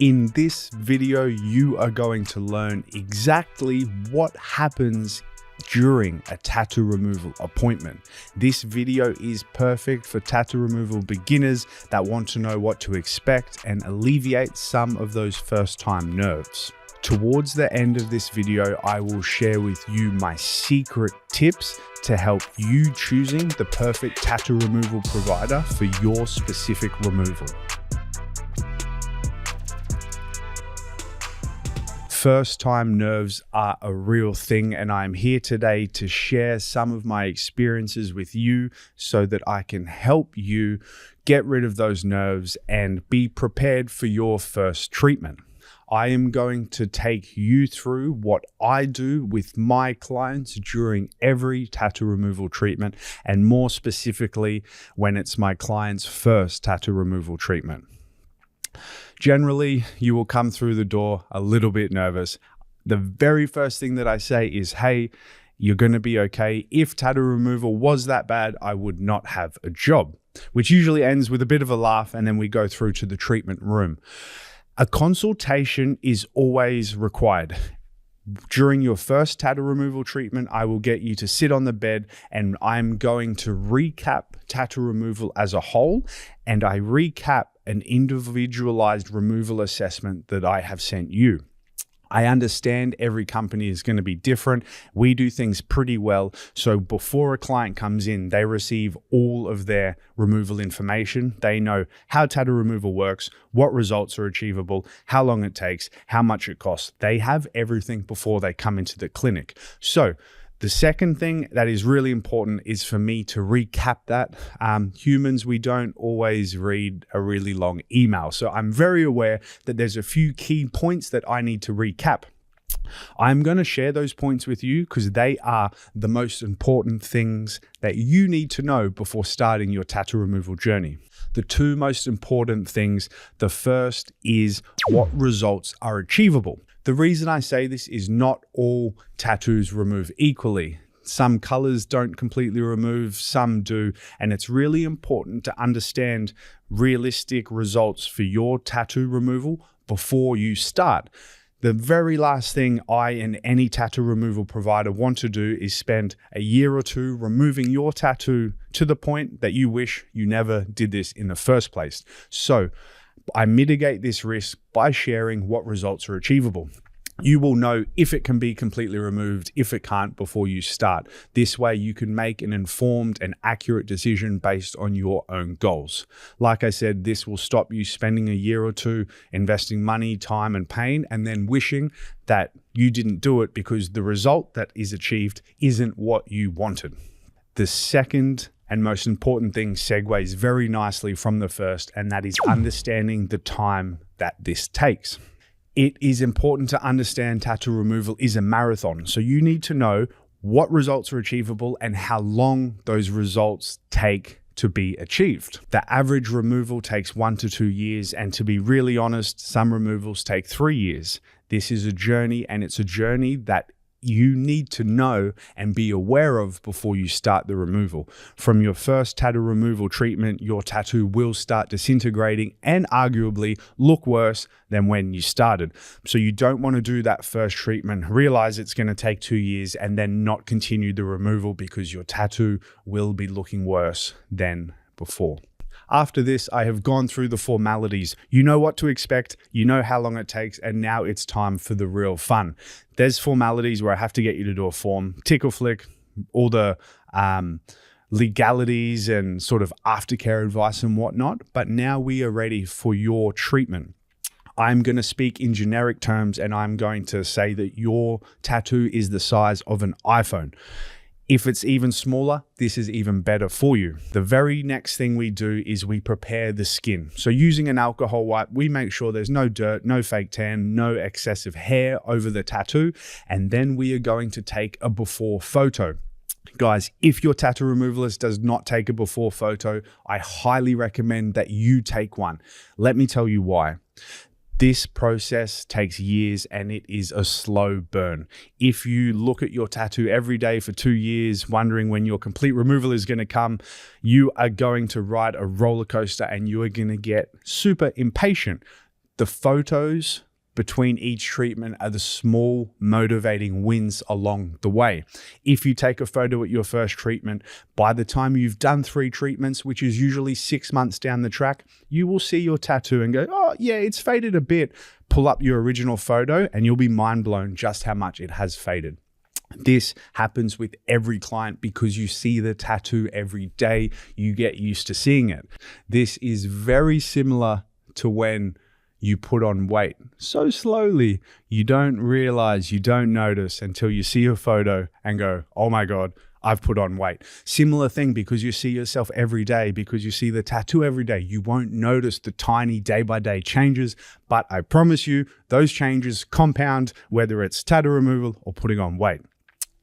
In this video, you are going to learn exactly what happens during a tattoo removal appointment. This video is perfect for tattoo removal beginners that want to know what to expect and alleviate some of those first-time nerves. Towards the end of this video, I will share with you my secret tips to help you choosing the perfect tattoo removal provider for your specific removal. First-time nerves are a real thing, and I'm here today to share some of my experiences with you so that I can help you get rid of those nerves and be prepared for your first treatment. I am going to take you through what I do with my clients during every tattoo removal treatment, and more specifically, when it's my client's first tattoo removal treatment. Generally, you will come through the door a little bit nervous. The very first thing that I say is, hey, you're going to be okay. If tattoo removal was that bad, I would not have a job, which usually ends with a bit of a laugh, and then we go through to the treatment room. A consultation is always required. During your first tattoo removal treatment, I will get you to sit on the bed and I'm going to recap tattoo removal as a whole, and I recap an individualized removal assessment that I have sent you. I understand every company is going to be different. We do things pretty well. So before a client comes in, they receive all of their removal information. They know how tattoo removal works, what results are achievable, how long it takes, how much it costs. They have everything before they come into the clinic. So the second thing that is really important is for me to recap that. Humans, we don't always read a really long email. So I'm very aware that there's a few key points that I need to recap. I'm going to share those points with you because they are the most important things that you need to know before starting your tattoo removal journey. The two most important things, the first is what results are achievable. The reason I say this is not all tattoos remove equally. Some colors don't completely remove, some do, and it's really important to understand realistic results for your tattoo removal before you start. The very last thing I and any tattoo removal provider want to do is spend a year or two removing your tattoo to the point that you wish you never did this in the first place. So I mitigate this risk by sharing what results are achievable. You will know if it can be completely removed, if it can't, before you start. This way you can make an informed and accurate decision based on your own goals. Like I said, this will stop you spending a year or two investing money, time, and pain, and then wishing that you didn't do it because the result that is achieved isn't what you wanted. The second and most important thing segues very nicely from the first, and that is understanding the time that this takes. It is important to understand tattoo removal is a marathon. So you need to know what results are achievable and how long those results take to be achieved. The average removal takes 1 to 2 years. And to be really honest, some removals take 3 years. This is a journey, and it's a journey that you need to know and be aware of before you start the removal. From your first tattoo removal treatment, your tattoo will start disintegrating and arguably look worse than when you started. So you don't want to do that first treatment, realize it's going to take 2 years, and then not continue the removal because your tattoo will be looking worse than before. After this, I have gone through the formalities. You know what to expect, you know how long it takes, and now it's time for the real fun. There's formalities where I have to get you to do a form, tick or flick, all the legalities and sort of aftercare advice and whatnot, but now we are ready for your treatment. I'm going to speak in generic terms, and I'm going to say that your tattoo is the size of an iPhone. If it's even smaller, this is even better for you. The very next thing we do is we prepare the skin. So using an alcohol wipe, we make sure there's no dirt, no fake tan, no excessive hair over the tattoo. And then we are going to take a before photo. Guys, if your tattoo removalist does not take a before photo, I highly recommend that you take one. Let me tell you why. This process takes years and it is a slow burn. If you look at your tattoo every day for 2 years, wondering when your complete removal is going to come, you are going to ride a roller coaster and you are going to get super impatient. The photos between each treatment are the small motivating wins along the way. If you take a photo at your first treatment, by the time you've done 3 treatments, which is usually 6 months down the track, you will see your tattoo and go, oh yeah, it's faded a bit. Pull up your original photo and you'll be mind blown just how much it has faded. This happens with every client because you see the tattoo every day. You get used to seeing it. This is very similar to when you put on weight so slowly, you don't realize, you don't notice until you see a photo and go, oh my God, I've put on weight. Similar thing, because you see yourself every day, because you see the tattoo every day, you won't notice the tiny day-by-day changes, but I promise you, those changes compound, whether it's tattoo removal or putting on weight.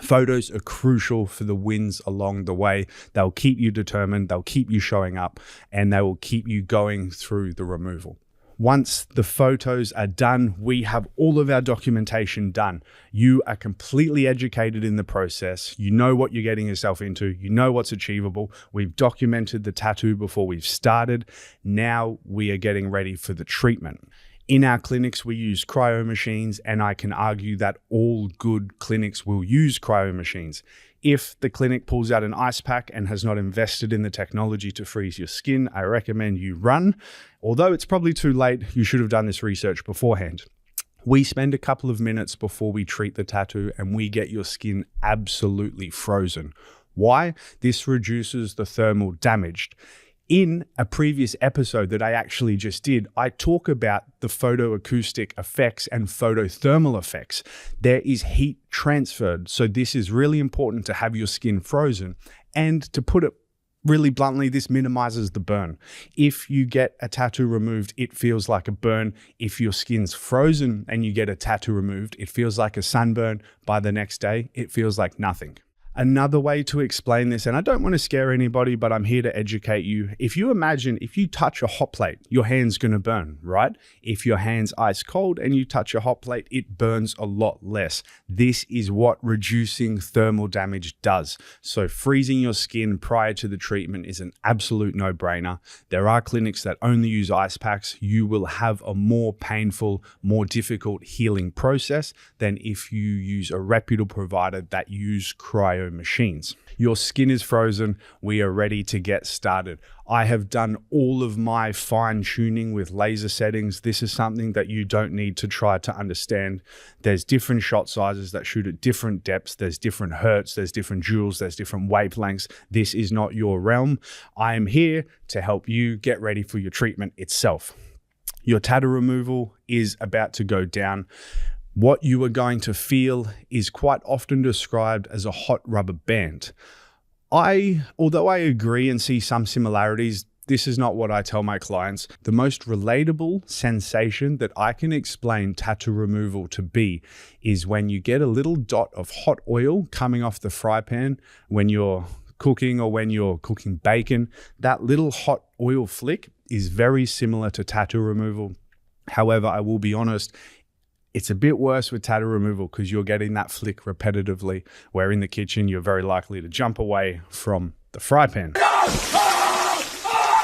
Photos are crucial for the wins along the way. They'll keep you determined, they'll keep you showing up, and they will keep you going through the removal. Once the photos are done, we have all of our documentation done. You are completely educated in the process. You know what you're getting yourself into. You know what's achievable. We've documented the tattoo before we've started. Now we are getting ready for the treatment. In our clinics, we use cryo machines, and I can argue that all good clinics will use cryo machines. If the clinic pulls out an ice pack and has not invested in the technology to freeze your skin, I recommend you run. Although it's probably too late, you should have done this research beforehand. We spend a couple of minutes before we treat the tattoo and we get your skin absolutely frozen. Why? This reduces the thermal damage. In a previous episode that I actually just did, I talk about the photoacoustic effects and photothermal effects. There is heat transferred. So this is really important to have your skin frozen. And to put it really bluntly, this minimizes the burn. If you get a tattoo removed, it feels like a burn. If your skin's frozen and you get a tattoo removed, it feels like a sunburn. By the next day, it feels like nothing. Another way to explain this, and I don't want to scare anybody, but I'm here to educate you. If you imagine, if you touch a hot plate, your hand's going to burn, right? If your hand's ice cold and you touch a hot plate, it burns a lot less. This is what reducing thermal damage does. So freezing your skin prior to the treatment is an absolute no-brainer. There are clinics that only use ice packs. You will have a more painful, more difficult healing process than if you use a reputable provider that use cryo machines. Your skin is frozen. We are ready to get started. I have done all of my fine tuning with laser settings. This is something that you don't need to try to understand. There's different shot sizes that shoot at different depths. There's different hertz, there's different joules, there's different wavelengths. This is not your realm. I am here to help you get ready for your treatment itself. Your tattoo removal is about to go down. What you are going to feel is quite often described as a hot rubber band. Although I agree and see some similarities, this is not what I tell my clients. The most relatable sensation that I can explain tattoo removal to be is when you get a little dot of hot oil coming off the fry pan when you're cooking or when you're cooking bacon. That little hot oil flick is very similar to tattoo removal. However, I will be honest, it's a bit worse with tattoo removal because you're getting that flick repetitively, where in the kitchen, you're very likely to jump away from the fry pan.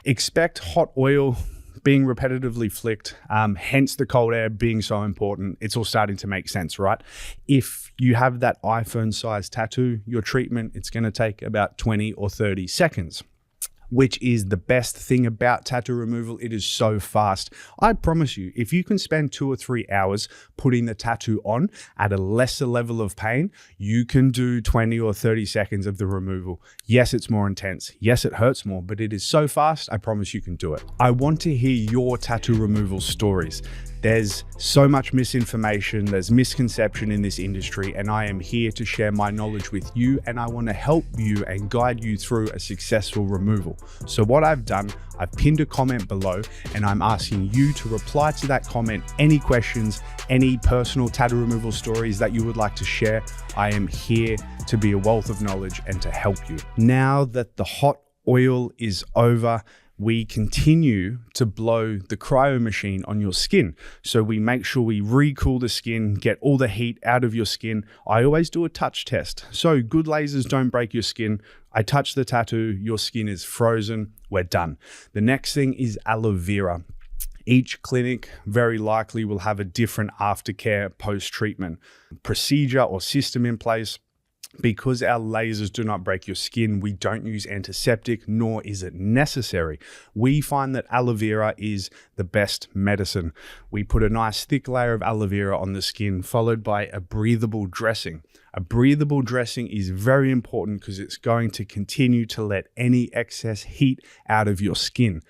Expect hot oil being repetitively flicked, hence the cold air being so important. It's all starting to make sense, right? If you have that iPhone-sized tattoo, your treatment, it's going to take about 20 or 30 seconds. Which is the best thing about tattoo removal. It is so fast. I promise you, if you can spend 2 or 3 hours putting the tattoo on at a lesser level of pain, you can do 20 or 30 seconds of the removal. Yes, it's more intense. Yes, it hurts more, but it is so fast, I promise you can do it. I want to hear your tattoo removal stories. There's so much misinformation, there's misconception in this industry, and I am here to share my knowledge with you, and I want to help you and guide you through a successful removal. So what I've done, I've pinned a comment below, and I'm asking you to reply to that comment any questions, any personal tattoo removal stories that you would like to share. I am here to be a wealth of knowledge and to help you. Now that the hot oil is over, we continue to blow the cryo machine on your skin. So we make sure we recool the skin, get all the heat out of your skin. I always do a touch test. So good lasers don't break your skin. I touch the tattoo, your skin is frozen, we're done. The next thing is aloe vera. Each clinic very likely will have a different aftercare post-treatment procedure or system in place. Because our lasers do not break your skin, we don't use antiseptic, nor is it necessary. We find that aloe vera is the best medicine. We put a nice thick layer of aloe vera on the skin, followed by a breathable dressing. A breathable dressing is very important because it's going to continue to let any excess heat out of your skin.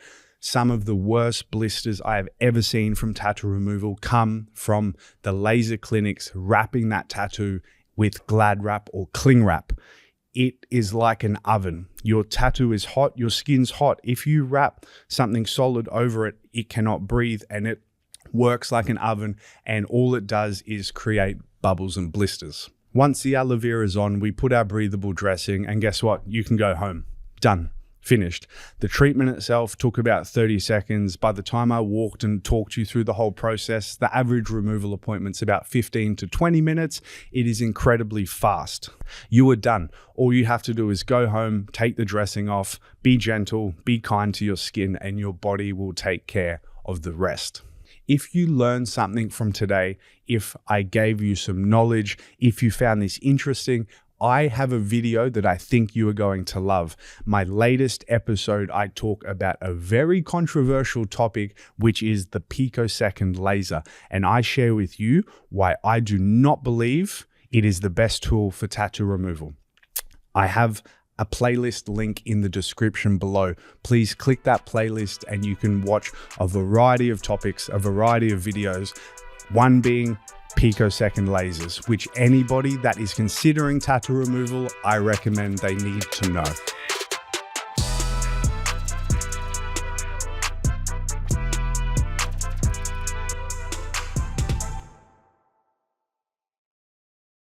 Some of the worst blisters I have ever seen from tattoo removal come from the laser clinics wrapping that tattoo with Glad Wrap or Cling Wrap. It is like an oven. Your tattoo is hot, your skin's hot. If you wrap something solid over it, it cannot breathe and it works like an oven, and all it does is create bubbles and blisters. Once the aloe vera is on, we put our breathable dressing, and guess what? You can go home. Done. Finished. The treatment itself took about 30 seconds. By the time I walked and talked you through the whole process, the average removal appointment's about 15 to 20 minutes. It is incredibly fast. You are done. All you have to do is go home, take the dressing off, be gentle, be kind to your skin, and your body will take care of the rest. If you learned something from today, if I gave you some knowledge, if you found this interesting, I have a video that I think you are going to love. My latest episode, I talk about a very controversial topic, which is the picosecond laser. And I share with you why I do not believe it is the best tool for tattoo removal. I have a playlist link in the description below. Please click that playlist and you can watch a variety of topics, a variety of videos, one being picosecond lasers, which anybody that is considering tattoo removal, I recommend they need to know.